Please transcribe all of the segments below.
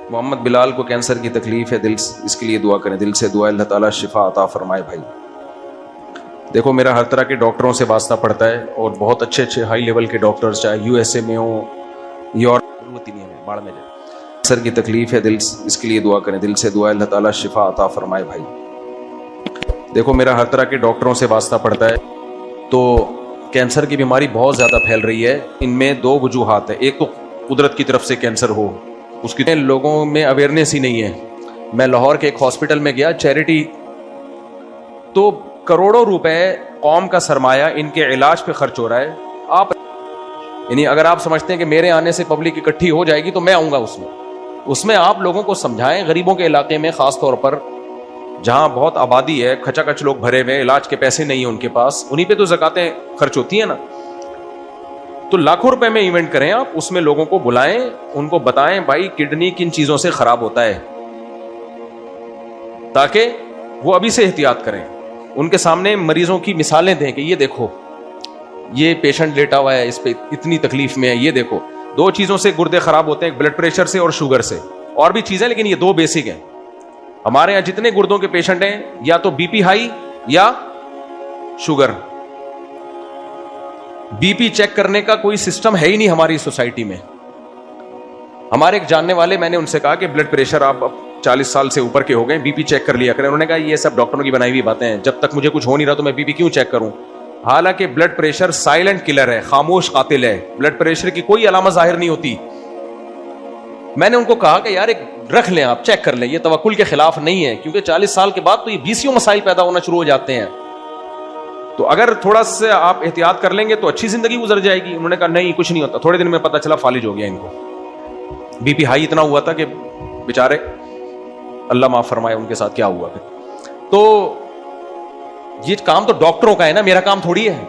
محمد بلال کو کینسر کی تکلیف ہے، اس کے لیے دعا کریں، دل سے دعا، اللہ تعالیٰ شفا عطا فرمائے۔ بھائی دیکھو، میرا ہر طرح کے ڈاکٹروں سے واسطہ پڑتا ہے اور بہت اچھے اچھے ہائی لیول کے ڈاکٹرز، چاہے یو ایس اے میں ہوں، یورپ ضرورت ہی نہیں ہے، باڑ میں جائے۔ کینسر کی تکلیف ہے، اس کے لیے دعا کریں، دل سے دعا، اللہ تعالیٰ شفا عطا فرمائے۔ بھائی دیکھو، میرا ہر طرح کے ڈاکٹروں سے واسطہ پڑتا ہے، تو کینسر کی بیماری بہت زیادہ پھیل رہی ہے۔ ان میں دو وجوہات ہیں، ایک تو قدرت کی طرف سے کینسر ہو، اس کی لوگوں میں اویئرنیس ہی نہیں ہے۔ میں لاہور کے ایک ہاسپٹل میں گیا، چیریٹی، تو کروڑوں روپے قوم کا سرمایہ ان کے علاج پہ خرچ ہو رہا ہے۔ آپ یعنی اگر آپ سمجھتے ہیں کہ میرے آنے سے پبلک اکٹھی ہو جائے گی تو میں آؤں گا اس میں آپ لوگوں کو سمجھائیں، غریبوں کے علاقے میں خاص طور پر جہاں بہت آبادی ہے، کھچا کچ لوگ بھرے ہوئے، علاج کے پیسے نہیں ہیں ان کے پاس، انہی پہ تو زکاتیں خرچ ہوتی ہیں نا۔ تو لاکھوں روپے میں ایونٹ کریں آپ، اس میں لوگوں کو بلائیں، ان کو بتائیں بھائی کڈنی کن چیزوں سے خراب ہوتا ہے، تاکہ وہ ابھی سے احتیاط کریں۔ ان کے سامنے مریضوں کی مثالیں دیں کہ یہ دیکھو، یہ پیشنٹ لیٹا ہوا ہے، اس پہ اتنی تکلیف میں ہے، یہ دیکھو۔ دو چیزوں سے گردے خراب ہوتے ہیں، ایک بلڈ پریشر سے اور شوگر سے، اور بھی چیزیں، لیکن یہ دو بیسک ہیں۔ ہمارے یہاں جتنے گردوں کے پیشنٹ ہیں، یا تو بی پی ہائی یا شوگر۔ بی پی چیک کرنے کا کوئی سسٹم ہے ہی نہیں ہماری سوسائٹی میں۔ ہمارے ایک جاننے والے، میں نے ان سے کہا کہ بلڈ پریشر آپ 40 سال سے اوپر کے ہو گئے، بی پی چیک کر لیا کریں۔ انہوں نے کہا یہ سب ڈاکٹروں کی بنائی ہوئی باتیں ہیں، جب تک مجھے کچھ ہو نہیں رہا تو میں بی پی کیوں چیک کروں؟ حالانکہ بلڈ پریشر سائلنٹ کلر ہے، خاموش قاتل ہے۔ بلڈ پریشر کی کوئی علامت ظاہر نہیں ہوتی۔ میں نے ان کو کہا کہ یار ایک رکھ لیں، آپ چیک کر لیں، یہ توکل کے خلاف نہیں ہے، کیونکہ 40 سال کے بعد تو یہ 20 مسائل پیدا ہونا شروع ہو جاتے ہیں۔ تو اگر تھوڑا سا آپ احتیاط کر لیں گے تو اچھی زندگی گزر جائے گی۔ انہوں نے کہا نہیں کچھ نہیں ہوتا، تھوڑے دن میں پتہ چلا فالج ہو گیا ان کو، بی پی ہائی اتنا ہوا تھا کہ بیچارے اللہ معاف فرمائے ان کے ساتھ کیا ہوا۔ تو یہ کام تو ڈاکٹروں کا ہے نا، میرا کام تھوڑی ہے۔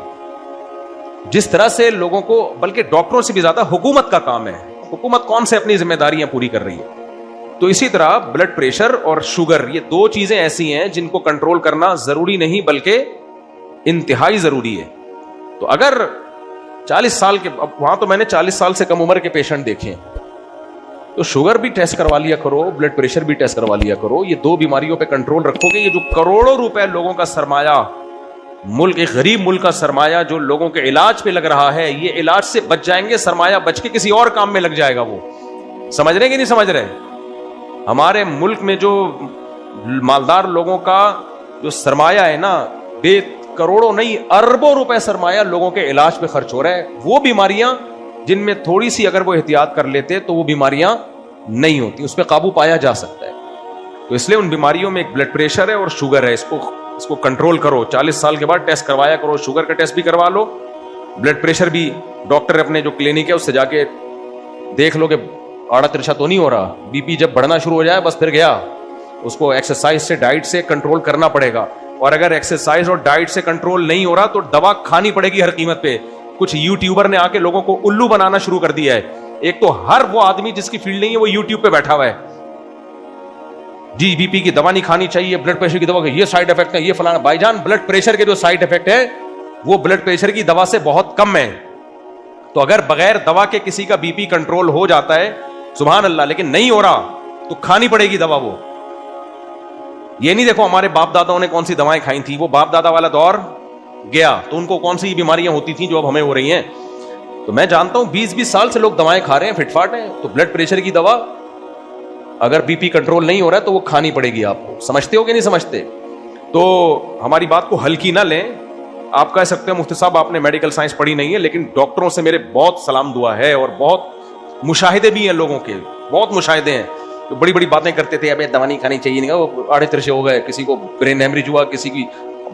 جس طرح سے لوگوں کو، بلکہ ڈاکٹروں سے بھی زیادہ حکومت کا کام ہے، حکومت کون سے اپنی ذمہ داریاں پوری کر رہی ہے۔ تو اسی طرح بلڈ پریشر اور شوگر، یہ دو چیزیں ایسی ہیں جن کو کنٹرول کرنا ضروری نہیں بلکہ انتہائی ضروری ہے۔ تو اگر 40 سال کے، وہاں تو میں نے 40 سال سے کم عمر کے پیشنٹ دیکھے ہیں، تو شوگر بھی ٹیسٹ کروا لیا کرو، بلڈ پریشر بھی ٹیسٹ کروا لیا کرو۔ یہ دو بیماریوں پہ کنٹرول رکھو گے، یہ جو کروڑوں روپے لوگوں کا سرمایہ، ملک، ایک غریب ملک کا سرمایہ جو لوگوں کے علاج پہ لگ رہا ہے، یہ علاج سے بچ جائیں گے، سرمایہ بچ کے کسی اور کام میں لگ جائے گا۔ وہ سمجھ رہے کہ نہیں سمجھ رہے؟ ہمارے ملک میں جو مالدار لوگوں کا جو سرمایہ ہے نا، بے کروڑوں نہیں اربوں روپے سرمایہ لوگوں کے علاج پہ خرچ ہو رہا ہے۔ وہ بیماریاں جن میں تھوڑی سی اگر وہ احتیاط کر لیتے تو وہ بیماریاں نہیں ہوتی، اس پہ قابو پایا جا سکتا ہے۔ تو اس لیے ان بیماریوں میں ایک بلڈ پریشر ہے اور شوگر ہے، اس کو کنٹرول کرو۔ 40 سال کے بعد ٹیسٹ کروایا کرو، شوگر کا ٹیسٹ بھی کروا لو، بلڈ پریشر بھی ڈاکٹر اپنے جو کلینک ہے اس سے جا کے دیکھ لو کہ آڑا ترچھا تو نہیں ہو رہا۔ بی پی جب بڑھنا شروع ہو جائے بس پھر گیا، اس کو ایکسرسائز سے، ڈائٹ سے کنٹرول کرنا پڑے گا۔ اور اگر ایکسرسائز اور ڈائٹ سے کنٹرول نہیں ہو رہا تو دوا کھانی پڑے گی ہر قیمت پہ۔ کچھ یوٹیوبر نے آ کے لوگوں کو الو بنانا شروع کر دیا ہے۔ ایک تو ہر وہ آدمی جس کی فیلڈ نہیں ہے وہ یوٹیوب پہ بیٹھا ہوا ہے، جی بی پی کی دوا نہیں کھانی چاہیے، بلڈ پریشر کی دوا کے یہ سائیڈ افیکٹ ہے، یہ فلانا۔ بھائی جان، بلڈ پریشر کے جو سائیڈ افیکٹ ہے وہ بلڈ پریشر کی دوا سے بہت کم ہے۔ تو اگر بغیر دوا کے کسی کا بی پی کنٹرول ہو جاتا ہے، سبحان اللہ، لیکن نہیں ہو رہا تو کھانی پڑے گی دوا۔ وہ یہ نہیں دیکھو ہمارے باپ داداؤں نے کون سی دوائیں کھائی تھی، وہ باپ دادا والا دور گیا تو ان کو کون سی بیماریاں ہوتی تھیں جو اب ہمیں ہو رہی ہیں۔ تو میں جانتا ہوں 20-20 سال سے لوگ دوائیں کھا رہے ہیں، فٹ فاٹ ہیں۔ تو بلڈ پریشر کی دوا اگر بی پی کنٹرول نہیں ہو رہا ہے تو وہ کھانی پڑے گی آپ کو۔ سمجھتے ہو کہ نہیں سمجھتے؟ تو ہماری بات کو ہلکی نہ لیں۔ آپ کہہ سکتے ہیں مفتی صاحب آپ نے میڈیکل سائنس پڑھی نہیں ہے، لیکن ڈاکٹروں سے میرے بہت سلام دعا ہے، اور بہت مشاہدے بھی ہیں لوگوں کے، بہت مشاہدے ہیں۔ تو بڑی بڑی باتیں کرتے تھے، ابے دوا نہیں کھانی چاہیے، نہیں، وہ آڑے ترچے ہو گئے، کسی کو برین ہیمریج ہوا، کسی کی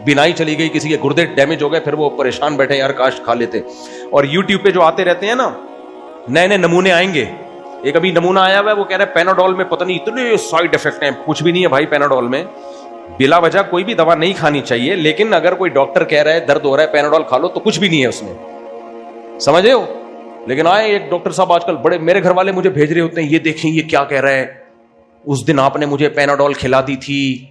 بینائی چلی گئی، کسی کے گردے ڈیمیج ہو گئے، پھر وہ پریشان بیٹھے یار کاش کھا لیتے۔ اور یوٹیوب پہ جو آتے رہتے ہیں نا، نئے نئے نمونے آئیں گے۔ ایک ابھی نمونہ آیا ہوا ہے، وہ کہہ رہا ہے پیناڈول میں پتہ نہیں اتنے سائیڈ افیکٹ ہیں۔ کچھ بھی نہیں ہے بھائی پیناڈول میں، بلا وجہ کوئی بھی دوا نہیں کھانی چاہیے، لیکن اگر کوئی ڈاکٹر کہہ رہا ہے درد ہو رہا ہے پیناڈول کھا لو تو کچھ بھی نہیں ہے اس میں، سمجھے ہو؟ لیکن آئے ایک ڈاکٹر صاحب آج کل بڑے، میرے گھر والے مجھے بھیج رہے ہوتے ہیں، یہ دیکھیں یہ کیا کہہ رہا ہے، اس دن آپ نے مجھے پیناڈول کھلا دی تھی،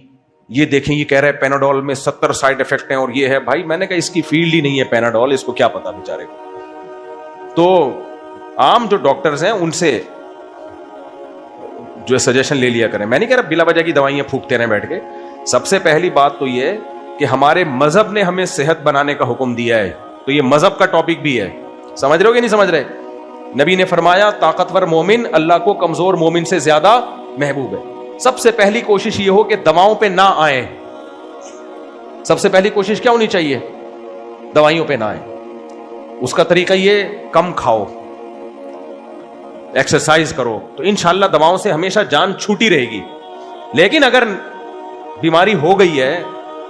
یہ دیکھیں یہ کہہ رہا ہے پیناڈول میں 70 سائیڈ افیکٹ ہیں اور یہ ہے۔ بھائی میں نے کہا اس کی فیلڈ ہی نہیں ہے پیناڈول، اس کو کیا پتا بیچارے کو۔ تو عام جو ڈاکٹرز ہیں ان سے جو سجیشن لے لیا کریں. میں نہیں کہہ رہا بلا وجہ کی دوائیاں پھونکتے رہیں بیٹھ کے. سب سے پہلی بات تو یہ ہے کہ ہمارے مذہب نے ہمیں صحت بنانے کا حکم دیا ہے, تو یہ مذہب کا ٹاپک بھی ہے. سمجھ رہے ہو کہ نہیں سمجھ رہے؟ نبی نے فرمایا طاقتور مومن اللہ کو کمزور مومن سے زیادہ محبوب ہے. سب سے پہلی کوشش یہ ہو کہ دواؤں پہ نہ آئیں. سب سے پہلی کوشش کیا ہونی چاہیے؟ دوائیوں پہ نہ آئیں. اس کا طریقہ یہ کم کھاؤ, ایکسرسائز کرو, تو انشاءاللہ دواؤں سے ہمیشہ جان چھوٹی رہے گی. لیکن اگر بیماری ہو گئی ہے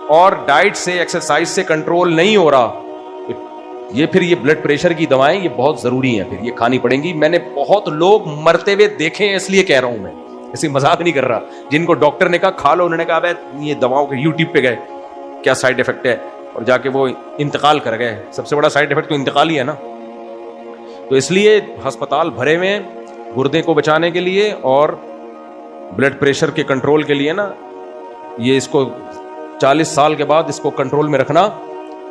اور ڈائٹ سے ایکسرسائز سے کنٹرول نہیں ہو رہا, یہ پھر یہ بلڈ پریشر کی دوائیں یہ بہت ضروری ہیں, پھر یہ کھانی پڑیں گی. میں نے بہت لوگ مرتے ہوئے دیکھے ہیں, اس لیے کہہ رہا ہوں, میں ایسی مذاق نہیں کر رہا. جن کو ڈاکٹر نے کہا کھا لو, انہوں نے کہا یہ دواؤں کے یوٹیوب پہ گئے کیا سائیڈ افیکٹ ہے, اور جا کے وہ انتقال کر گئے. سب سے بڑا سائیڈ افیکٹ تو انتقال ہی ہے نا. تو اس لیے ہسپتال بھرے ہوئے گردے کو بچانے کے لیے اور بلڈ پریشر کے کنٹرول کے لیے نا. یہ اس کو 40 سال کے بعد اس کو کنٹرول میں رکھنا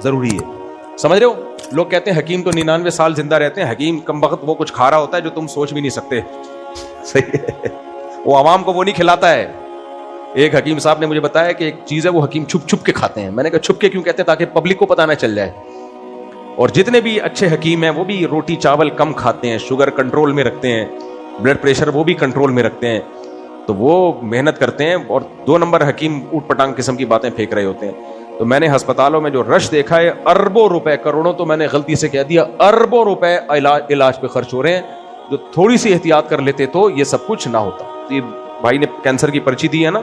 ضروری ہے. سمجھ رہے ہو؟ لوگ کہتے ہیں حکیم تو 99 سال زندہ رہتے ہیں. حکیم کم وقت وہ کچھ کھا رہا ہوتا ہے جو تم سوچ بھی نہیں سکتے. صحیح ہے, وہ عوام کو وہ نہیں کھلاتا ہے. ایک حکیم صاحب نے مجھے بتایا کہ ایک چیز ہے وہ حکیم چھپ چھپ کے کھاتے ہیں. میں نے کہا چھپ کے کیوں کہتے ہیں؟ تاکہ پبلک کو پتہ نہ چل جائے. اور جتنے بھی اچھے حکیم ہیں وہ بھی روٹی چاول کم کھاتے ہیں, شوگر کنٹرول میں رکھتے ہیں, بلڈ پریشر وہ بھی کنٹرول میں رکھتے ہیں. تو وہ محنت کرتے ہیں. اور 2 نمبر حکیم اوٹ پٹانگ قسم کی باتیں پھینک رہے ہوتے ہیں. تو میں نے ہسپتالوں میں جو رش دیکھا ہے, اربوں روپے, کروڑوں تو میں نے غلطی سے کہہ دیا, اربوں روپے علاج پہ خرچ ہو رہے ہیں. جو تھوڑی سی احتیاط کر لیتے تو یہ سب کچھ نہ ہوتا. یہ بھائی نے کینسر کی پرچی دی ہے نا,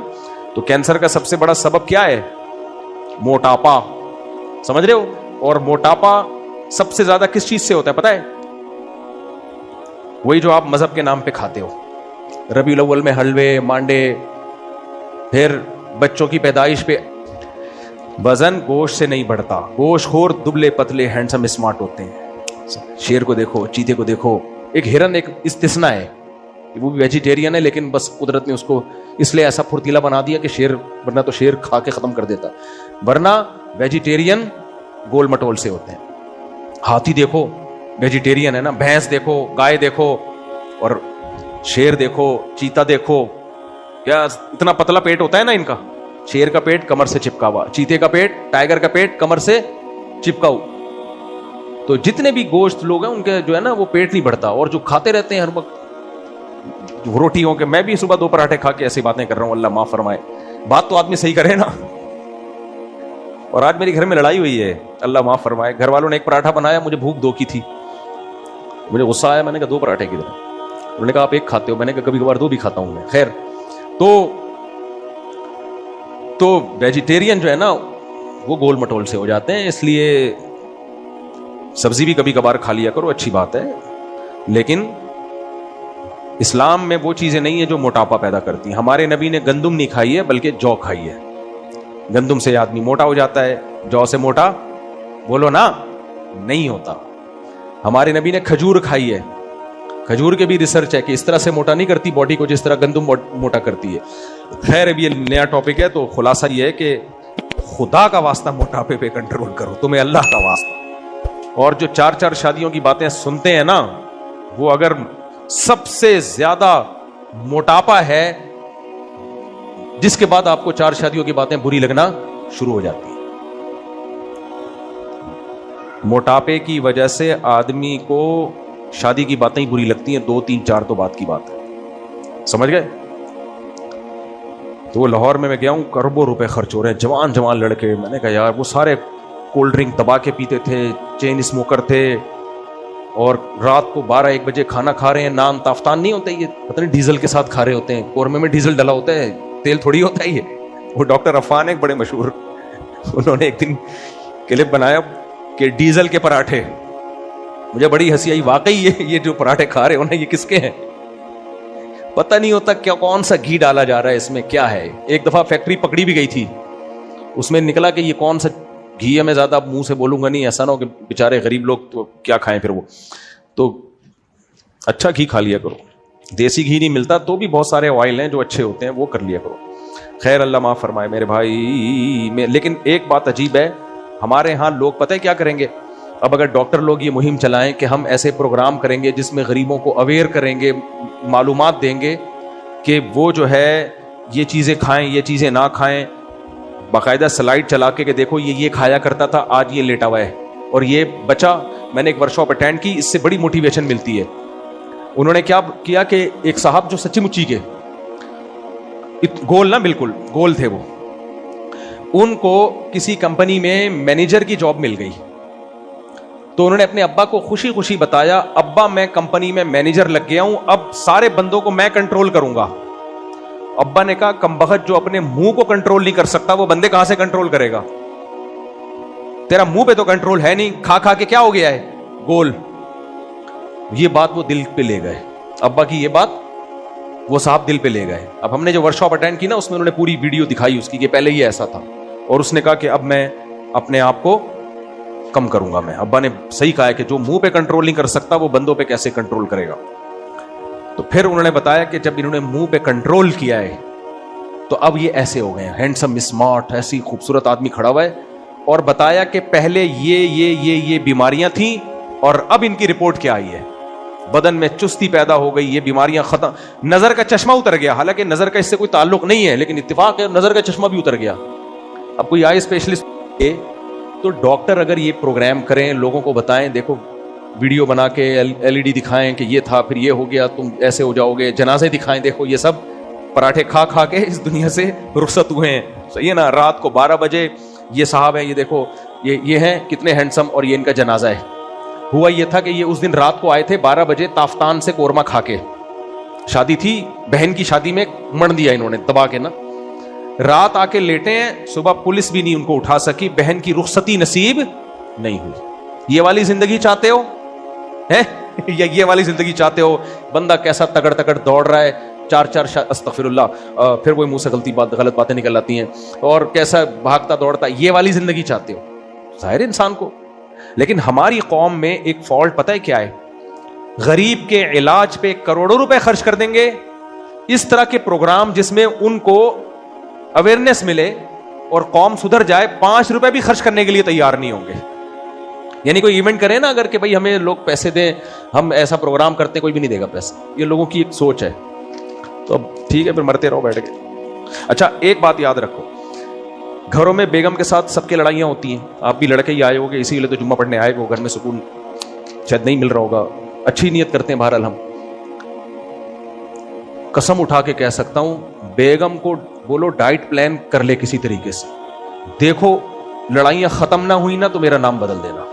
تو کینسر کا سب سے بڑا سبب کیا ہے؟ موٹاپا. سمجھ رہے ہو؟ اور موٹاپا سب سے زیادہ کس چیز سے ہوتا ہے پتہ ہے؟ وہی جو آپ مذہب کے نام پہ کھاتے ہو. ربیع الاول میں حلوے مانڈے, پھر بچوں کی پیدائش پہ. وزن گوشت سے نہیں بڑھتا. گوشت خور دبلے پتلے ہینڈسم اسمارٹ ہوتے ہیں. شیر کو دیکھو, چیتے کو دیکھو. ایک ہرن ایک استثنا ہے, وہ بھی ویجیٹیرین ہے, لیکن بس قدرت نے اس کو اس لیے ایسا پھرتیلا بنا دیا کہ شیر, ورنہ تو شیر کھا کے ختم کر دیتا. ورنہ ویجیٹیرین گول مٹول سے ہوتے ہیں. ہاتھی دیکھو ویجیٹیرین ہے نا, بھینس دیکھو, گائے دیکھو, اور شیر دیکھو, چیتا دیکھو, کیا اتنا پتلا پیٹ ہوتا ہے نا ان کا. شیر کا پیٹ کمر سے چپکا ہوا, چیتے کا پیٹ, ٹائیگر کا پیٹ کمر سے چپکا ہوا. تو جتنے بھی گوشت لوگ ہیں ان کے جو ہے نا وہ پیٹ نہیں بڑھتا, اور جو کھاتے رہتے ہیں ہر وقت روٹیوں کے. میں بھی صبح 2 پراٹھے کھا کے ایسی باتیں کر رہا ہوں, اللہ معاف فرمائے. بات تو آدمی صحیح کرے نا. اور آج میری گھر میں لڑائی ہوئی ہے, اللہ معاف فرمائے. گھر والوں نے ایک پراٹھا بنایا, مجھے بھوک 2 کی تھی, مجھے غصہ آیا. میں نے کہا 2 پراٹھے کی طرح. انہوں نے کہا آپ 1 کھاتے ہو. میں نے کہا کبھی کبھار 2 بھی کھاتا ہوں میں. خیر, تو ویجیٹیرین جو ہے نا وہ گول مٹول سے ہو جاتے ہیں. اس لیے سبزی بھی کبھی کبھار کھا لیا کرو, اچھی بات ہے. لیکن اسلام میں وہ چیزیں نہیں ہیں جو موٹاپا پیدا کرتی ہیں. ہمارے نبی نے گندم نہیں کھائی ہے بلکہ جو کھائی ہے. گندم سے آدمی موٹا ہو جاتا ہے, جو سے موٹا بولو نا نہیں ہوتا. ہمارے نبی نے کھجور کھائی ہے. کھجور کے بھی ریسرچ ہے کہ اس طرح سے موٹا نہیں کرتی باڈی کو جس طرح گندم موٹا کرتی ہے. خیر اب یہ نیا ٹاپک ہے, تو خلاصہ یہ ہے کہ خدا کا واسطہ موٹاپے پہ کنٹرول کرو, تمہیں اللہ کا واسطہ. اور جو 4 شادیوں کی باتیں سنتے ہیں نا, وہ اگر سب سے زیادہ موٹاپا ہے جس کے بعد آپ کو 4 شادیوں کی باتیں بری لگنا شروع ہو جاتی ہیں. موٹاپے کی وجہ سے آدمی کو شادی کی باتیں ہی بری لگتی ہیں. 2 3 4 تو بات کی بات ہے. سمجھ گئے؟ تو وہ لاہور میں گیا ہوں, اربوں روپے خرچ ہو رہے ہیں. جوان لڑکے. میں نے کہا یار وہ سارے کولڈ ڈرنک دبا کے پیتے تھے, چین اسموکر تھے, اور رات کو 12-1 بجے کھانا کھا رہے ہیں. نان تافتان نہیں ہوتا, یہ پتہ نہیں ڈیزل کے ساتھ کھا رہے ہوتے ہیں. قورمے میں ڈیزل ڈلا ہوتا ہے, تیل تھوڑی ہوتا ہے یہ. وہ ڈاکٹر عفان ایک بڑے مشہور, انہوں نے ایک دن کلپ بنایا کہ ڈیزل کے پراٹھے. مجھے بڑی ہنسی آئی. واقعی یہ جو پراٹھے کھا رہے ہو نا, یہ کس کے ہیں پتہ نہیں ہوتا. کیا کون سا گھی ڈالا جا رہا ہے اس میں, کیا ہے. ایک دفعہ فیکٹری پکڑی بھی گئی تھی, اس میں نکلا کہ یہ کون سا گھی ہے. میں زیادہ منہ سے بولوں گا نہیں, ایسا نہ ہو کہ بیچارے غریب لوگ تو کیا کھائیں پھر. وہ تو اچھا گھی کھا لیا کرو. دیسی گھی نہیں ملتا تو بھی بہت سارے آئل ہیں جو اچھے ہوتے ہیں, وہ کر لیا کرو. خیر اللہ معاف فرمائے میرے بھائی. لیکن ایک بات عجیب ہے, ہمارے ہاں لوگ پتہ ہے کیا کریں گے. اب اگر ڈاکٹر لوگ یہ مہم چلائیں کہ ہم ایسے پروگرام کریں گے جس میں غریبوں کو اویئر کریں گے, معلومات دیں گے, کہ وہ جو ہے یہ چیزیں کھائیں یہ چیزیں نہ کھائیں, باقاعدہ سلائڈ چلا کے کہ دیکھو یہ کھایا کرتا تھا, آج یہ لیٹا ہوا ہے اور یہ بچا. میں نے ایک ورکشاپ اٹینڈ کی, اس سے بڑی موٹیویشن ملتی ہے. انہوں نے کیا کیا کہ ایک صاحب جو سچی مچی کے گول نہ بالکل گول تھے, وہ ان کو کسی کمپنی میں مینیجر کی جاب مل گئی. تو انہوں نے اپنے ابا کو خوشی خوشی بتایا, ابا میں کمپنی میں مینیجر لگ گیا ہوں, اب سارے بندوں کو میں کنٹرول کروں گا. ابا نے کہا کمبخت جو اپنے منہ کو کنٹرول نہیں کر سکتا وہ بندے کہاں سے کنٹرول کرے گا؟ تیرا منہ پہ تو کنٹرول ہے نہیں, کھا کھا کے کیا ہو گیا ہے گول. یہ بات وہ دل پہ لے گئے, ابا کی یہ بات وہ صاحب دل پہ لے گئے. اب ہم نے جو ورکشاپ اٹینڈ کی نا, اس میں انہوں نے پوری ویڈیو دکھائی اس کی کہ پہلے یہ ایسا تھا, اور اس نے کہا کہ اب میں اپنے آپ کو کم کروں گا. میں ابا نے صحیح کہا ہے کہ جو منہ پہ کنٹرول نہیں کر سکتا وہ بندوں پہ کیسے کنٹرول کرے گا. تو پھر انہوں نے بتایا کہ جب انہوں نے منہ پہ کنٹرول کیا ہے تو اب یہ ایسے ہو گئے ہیں, ہینڈسم اسمارٹ, ایسی خوبصورت آدمی کھڑا ہوا ہے. اور بتایا کہ پہلے یہ بیماریاں تھیں اور اب ان کی رپورٹ کیا آئی ہے, بدن میں چستی پیدا ہو گئی, یہ بیماریاں ختم, نظر کا چشمہ اتر گیا. حالانکہ نظر کا اس سے کوئی تعلق نہیں ہے, لیکن اتفاق ہے نظر کا چشمہ بھی اتر گیا. اب کوئی آئی اسپیشلسٹ تو ڈاکٹر اگر یہ پروگرام کریں, لوگوں کو بتائیں, دیکھو ویڈیو بنا کے LED دکھائیں کہ یہ تھا پھر یہ ہو گیا, تم ایسے ہو جاؤ گے, جنازے دکھائیں, دیکھو یہ سب پراٹھے کھا کھا کے اس دنیا سے رخصت ہوئے ہیں, صحیح ہے نا. رات کو 12 بجے یہ صاحب ہیں, یہ دیکھو یہ ہیں کتنے ہینڈسم, اور یہ ان کا جنازہ ہے. ہوا یہ تھا کہ یہ اس دن رات کو آئے تھے 12 بجے تافتان سے قورمہ کھا کے, شادی تھی بہن کی شادی میں, مڑ دیا انہوں نے دبا کے نا. رات آ کے لیٹے ہیں, صبح پولیس بھی نہیں ان کو اٹھا سکی, بہن کی رخصتی نصیب نہیں ہوئی. یہ والی زندگی چاہتے ہو یا یہ والی زندگی چاہتے ہو؟ بندہ کیسا تگڑ تگڑ دوڑ رہا ہے, 4 استغفر اللہ, پھر وہ منہ سے غلط باتیں نکل آتی ہیں, اور کیسا بھاگتا دوڑتا, یہ والی زندگی چاہتے ہو؟ ظاہر انسان کو. لیکن ہماری قوم میں ایک فالٹ پتہ ہے کیا ہے؟ غریب کے علاج پہ کروڑوں روپے خرچ کر دیں گے. اس طرح کے پروگرام جس میں ان کو اویئرنیس ملے اور قوم سدھر جائے, 5 روپے بھی خرچ کرنے کے لیے تیار نہیں ہوں گے. یعنی کوئی ایونٹ کرے نا اگر کہ بھائی ہمیں لوگ پیسے دیں, ہم ایسا پروگرام کرتے ہیں, کوئی بھی نہیں دے گا پیسے. یہ لوگوں کی ایک سوچ ہے. تو اب ٹھیک ہے, پھر مرتے رہو بیٹھ کے. اچھا ایک بات یاد رکھو, گھروں میں بیگم کے ساتھ سب کی لڑائیاں ہوتی ہیں. آپ بھی لڑکے ہی آئے ہوگے, اسی لیے تو جمعہ پڑھنے آئے ہو, گھر میں سکون شاید نہیں مل رہا ہوگا. اچھی نیت کرتے ہیں بہرحال. ہم قسم اٹھا کے کہہ سکتا ہوں, بیگم کو بولو ڈائٹ پلان کر لے کسی طریقے سے, دیکھو لڑائیاں ختم نہ ہوئی نا تو میرا نام بدل دینا.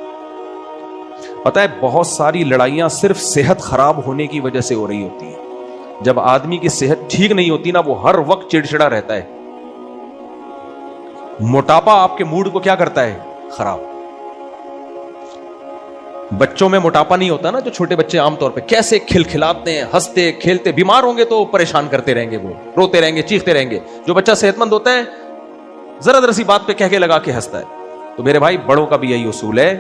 پتہ ہے بہت ساری لڑائیاں صرف صحت خراب ہونے کی وجہ سے ہو رہی ہوتی ہیں. جب آدمی کی صحت ٹھیک نہیں ہوتی نا, وہ ہر وقت چڑچڑا رہتا ہے. موٹاپا آپ کے موڈ کو کیا کرتا ہے؟ خراب. بچوں میں موٹاپا نہیں ہوتا نا, جو چھوٹے بچے عام طور پہ کیسے کھلکھلاتے ہیں, ہنستے کھیلتے, بیمار ہوں گے تو پریشان کرتے رہیں گے, وہ روتے رہیں گے, چیختے رہیں گے. جو بچہ صحت مند ہوتا ہے ذرا ذرا سی بات پہ کہہ کے لگا کے ہنستا ہے. تو میرے بھائی بڑوں کا بھی یہی اصول ہے,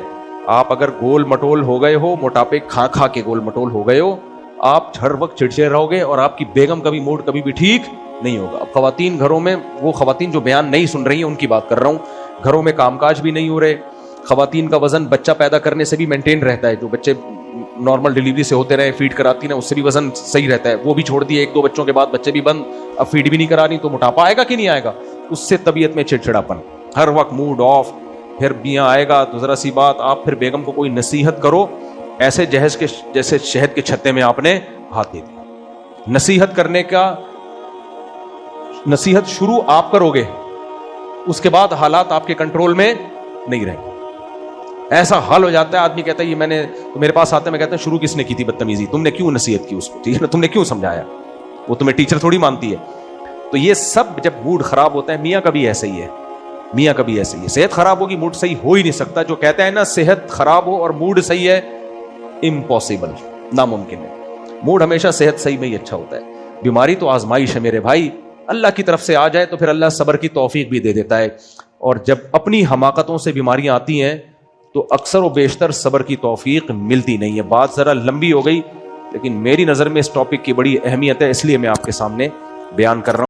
آپ اگر گول مٹول ہو گئے ہو, موٹاپے کھا کھا کے گول مٹول ہو گئے ہو, آپ ہر وقت چڑچڑے رہو گے اور آپ کی بیگم کا بھی موڈ کبھی بھی ٹھیک نہیں ہوگا. اب خواتین گھروں میں, وہ خواتین جو بیان نہیں سن رہی ہیں ان کی بات کر رہا ہوں, گھروں میں کام کاج بھی نہیں ہو رہے, خواتین کا وزن بچہ پیدا کرنے سے بھی مینٹین رہتا ہے. جو بچے نارمل ڈیلیوری سے ہوتے رہے, فیڈ کراتی ہیں, اس سے بھی وزن صحیح رہتا ہے. وہ بھی چھوڑ دیے, 1-2 بچوں کے بعد بچے بھی بند, اب فیڈ بھی نہیں کرا رہی, تو موٹاپا آئے گا کہ نہیں آئے گا؟ اس سے طبیعت میں چڑچڑاپن, ہر وقت موڈ آف. پھر میاں آئے گا تو ذرا سی بات, آپ پھر بیگم کو کوئی نصیحت کرو, ایسے جہیز کے جیسے شہد کے چھتے میں آپ نے ہاتھ دے دیا. نصیحت کرنے کا, نصیحت شروع آپ کرو گے, اس کے بعد حالات آپ کے کنٹرول میں نہیں رہیں گے. ایسا حال ہو جاتا ہے, آدمی کہتا ہے یہ میں نے, تو میرے پاس آتے ہیں, میں کہتا ہوں شروع کس نے کی تھی بدتمیزی, تم نے کیوں نصیحت کی اس کو, ٹھیک ہے نا, تم نے کیوں سمجھایا, وہ تمہیں ٹیچر تھوڑی مانتی ہے. تو یہ سب جب موڈ خراب ہوتا ہے, میاں کا بھی ایسے ہی ہے, میاں کا بھی ایسے ہی ہے. صحت خراب ہوگی, موڈ صحیح ہو ہی نہیں سکتا. جو کہتا ہے نا صحت خراب ہو اور موڈ صحیح ہے, امپاسبل, ناممکن ہے. موڈ ہمیشہ صحت صحیح میں ہی اچھا ہوتا ہے. بیماری تو آزمائش ہے میرے بھائی, اللہ کی طرف سے آ جائے تو پھر اللہ صبر کی توفیق بھی دے دیتا ہے. اور جب اپنی حماقتوں سے بیماریاں آتی ہیں تو اکثر و بیشتر صبر کی توفیق ملتی نہیں ہے. بات ذرا لمبی ہو گئی, لیکن میری نظر میں اس ٹاپک کی بڑی اہمیت ہے, اس لیے میں آپ کے سامنے بیان کر رہا ہوں.